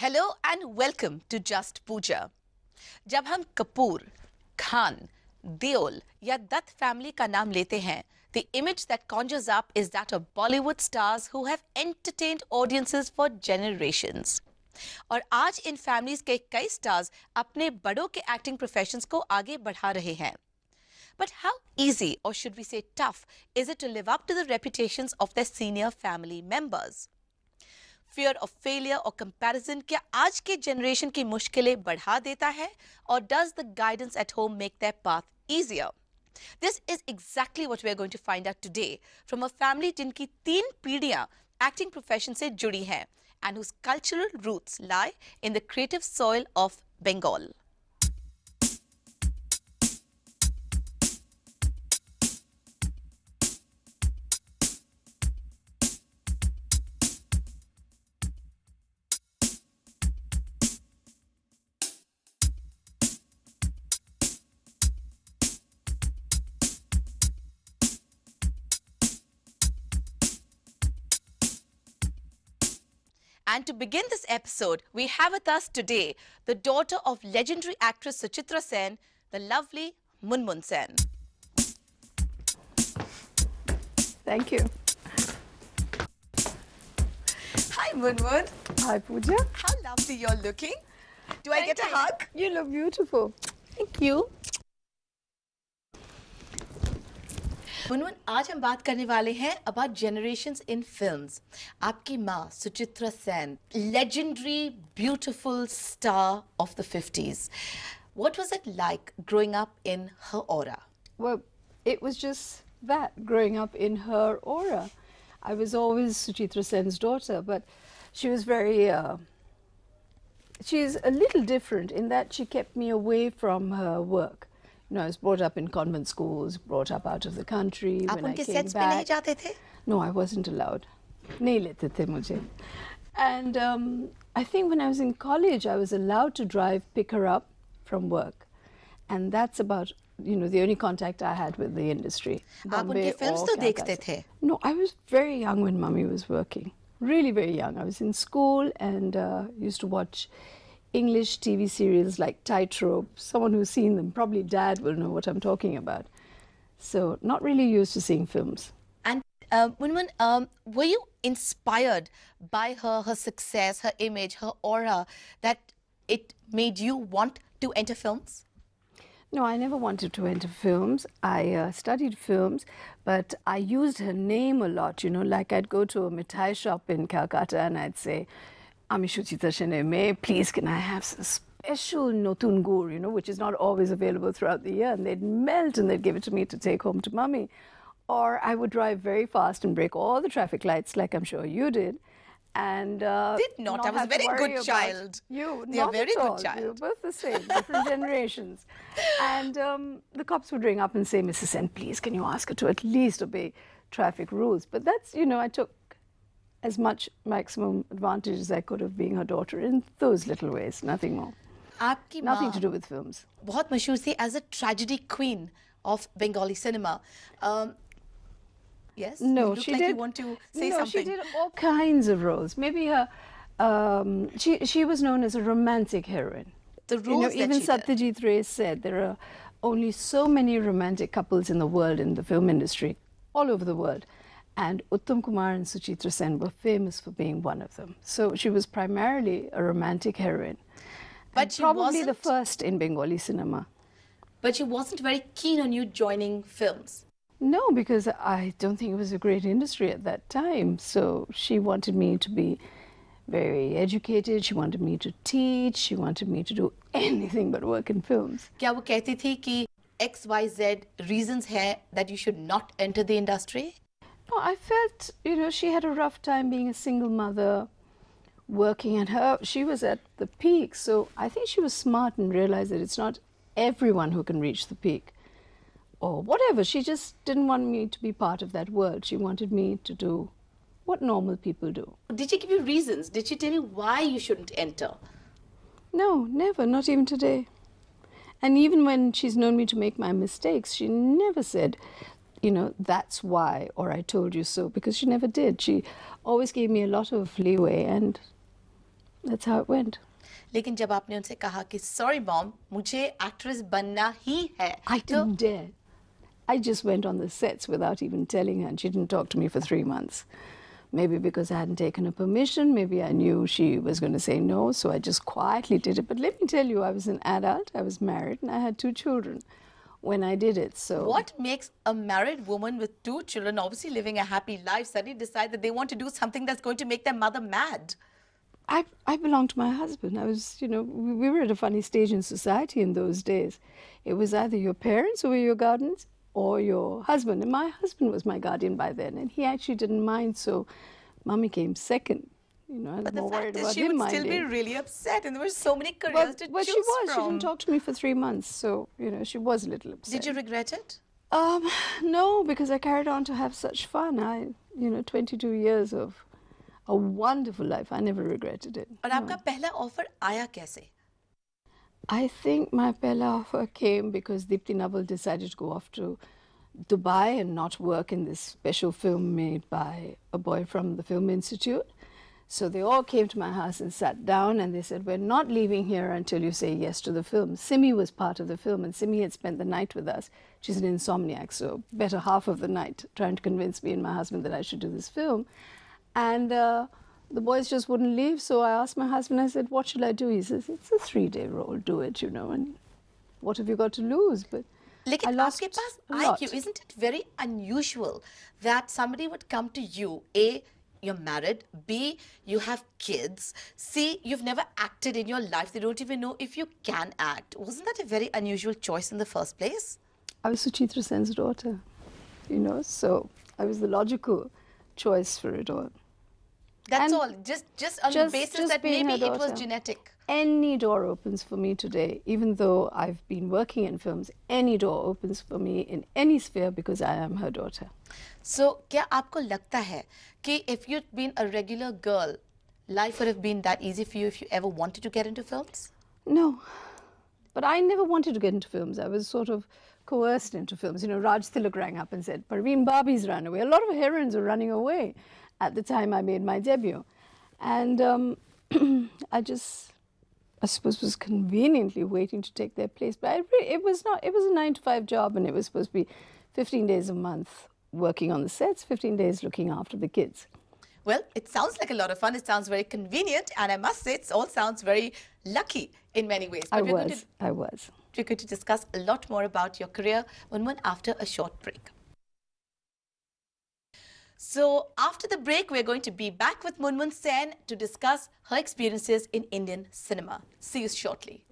Hello and welcome to just Pooja. जब हम कपूर, खान, देओल या दत्त फैमिली का नाम लेते हैं, the image that conjures up is that of Bollywood stars who have entertained audiences for generations. और आज इन फैमिलीज के कई स्टार्स अपने बड़ों के एक्टिंग प्रोफेशंस को आगे बढ़ा रहे हैं. But how easy, or should we say tough, is it to live up to the reputations of their senior family members? Fear of failure or comparison क्या आज के जनरेशन की मुश्किलें बढ़ा देता है, or does the guidance at home make their path easier? This is exactly what we are going to find out today from a family जिनकी 3 पीढ़ियां acting profession से जुड़ी हैं and whose cultural roots lie in the creative soil of Bengal. And to begin this episode, we have with us today the daughter of legendary actress Suchitra Sen, the lovely Munmun Sen. Thank you. Hi Munmun. Hi, Pooja. How lovely you're looking. Do I get a hug? You look beautiful. Thank you. Munmun, आज हम बात करने वाले हैं about generations in films. आपकी माँ Suchitra Sen, legendary, beautiful star of the 50s. What was it like growing up in her aura? Well, it was just that, growing up in her aura. I was always Suchitra Sen's daughter, but she was very... she's a little different in that she kept me away from her work. You know, I was brought up in convent schools, brought up out of the country. आप When I उनके came sets पे नहीं back, जाते थे? No, I wasn't allowed. नहीं लेते थे मुझे. And I think when I was in college, I was allowed to pick her up from work. And that's about, you know, the only contact I had with the industry. आप उनके Bombay films or तो Calcutta. देखते थे? No, I was very young when Mummy was working. Really very young. I was in school and used to watch English TV serials like Tightrope. Someone who's seen them, probably Dad will know what I'm talking about. So not really used to seeing films. And Munmun, were you inspired by her success, her image, her aura, that it made you want to enter films? No, I never wanted to enter films. I studied films, but I used her name a lot, you know, like I'd go to a mithai shop in Calcutta and I'd say, Ami Suchitra Sen, please can I have some special notun gur, you know, which is not always available throughout the year, and they'd melt and they'd give it to me to take home to Mummy. Or I would drive very fast and break all the traffic lights, like I'm sure you did. And Did not. I was a have to very worry good about child. You, You're a not very at good all. child. You're both the same, different generations. And the cops would ring up and say, Mrs. Sen, please, can you ask her to at least obey traffic rules? But that's, you know, I took as much maximum advantage as I could of being her daughter in those little ways, nothing more. आपकी Nothing माँ to do with films. बहुत मशहूर थी as a tragedy queen of Bengali cinema. Yes? No, you look she like did. You want to say no, something. she did all kinds of roles. Maybe her, she was known as a romantic heroine. The You know, roles that even she did. Satyajit Ray said there are only so many romantic couples in the world, in the film industry, all over the world. And Uttam Kumar and Suchitra Sen were famous for being one of them. So she was primarily a romantic heroine. But And she probably the wasn't- first in Bengali cinema. But she wasn't very keen on you joining films. No, because I don't think it was a great industry at that time. So she wanted me to be very educated. She wanted me to teach. She wanted me to do anything but work in films. क्या वो कहती थी कि XYZ reasons है that you should not enter the industry? No, I felt, you know, she had a rough time being a single mother, working, and she was at the peak. So I think she was smart and realized that it's not everyone who can reach the peak. Or whatever. She just didn't want me to be part of that world. She wanted me to do what normal people do. Did she give you reasons? Did she tell you why you shouldn't enter? No, never, not even today. And even when she's known me to make my mistakes, she never said, you know, that's why, or I told you so, because she never did. She always gave me a lot of leeway, and That's how it went. लेकिन जब आपने उनसे कहा कि sorry mom मुझे actress बनना ही है I तो didn't dare. I just went on the sets without even telling her, and she didn't talk to me for 3 months. Maybe because I hadn't taken her permission, maybe I knew she was going to say no, so I just quietly did it. But let me tell you, I was an adult, I was married, and I had 2 children when I did it. So what makes a married woman with 2 children obviously living a happy life suddenly decide that they want to do something that's going to make their mother mad? I belonged to my husband. I was, we were at a funny stage in society in those days. It was either your parents who were your guardians or your husband. And my husband was my guardian by then, and he actually didn't mind. So Mummy came second. I was But the more worried fact is about she him would still be minding. really upset and there were so many careers to But choose she was. She from. didn't talk to me for 3 months. So, she was a little upset. Did you regret it? No, because I carried on to have such fun. 22 years of a wonderful life. I never regretted it. और आपका पहला offer आया कैसे? I think my Pella offer came because Deepti Naval decided to go off to Dubai and not work in this special film made by a boy from the Film Institute. So they all came to my house and sat down, and they said, we're not leaving here until you say yes to the film. Simi was part of the film, and Simi had spent the night with us. She's an insomniac, so better half of the night trying to convince me and my husband that I should do this film. And the boys just wouldn't leave, so I asked my husband, I said, what should I do? He says, it's a 3-day role, do it, and what have you got to lose? But I लेकिन lost आपके पास a lot. IQ, isn't it very unusual that somebody would come to you, A, you're married, B, you have kids, C, you've never acted in your life, they don't even know if you can act. Wasn't that a very unusual choice in the first place? I was Suchitra Sen's daughter, so I was the logical choice for it all. That's And all, just on the basis just that being maybe her it was daughter. genetic. Any door opens for me today, even though I've been working in films, any door opens for me in any sphere because I am her daughter. So, क्या आपको लगता है कि if you'd been a regular girl, life would have been that easy for you if you ever wanted to get into films? No, but I never wanted to get into films. I was sort of coerced into films. Raj Tilak rang up and said, Parveen Babi's run away. A lot of heroines were running away at the time I made my debut. And I suppose, was conveniently waiting to take their place. But it was a 9-to-5 job, and it was supposed to be 15 days a month working on the sets, 15 days looking after the kids. Well, it sounds like a lot of fun. It sounds very convenient. And I must say, it all sounds very lucky in many ways. I But we're going was. to discuss a lot more about your career, Munmun, after a short break. So, after the break, we're going to be back with Munmun Sen to discuss her experiences in Indian cinema. See you shortly.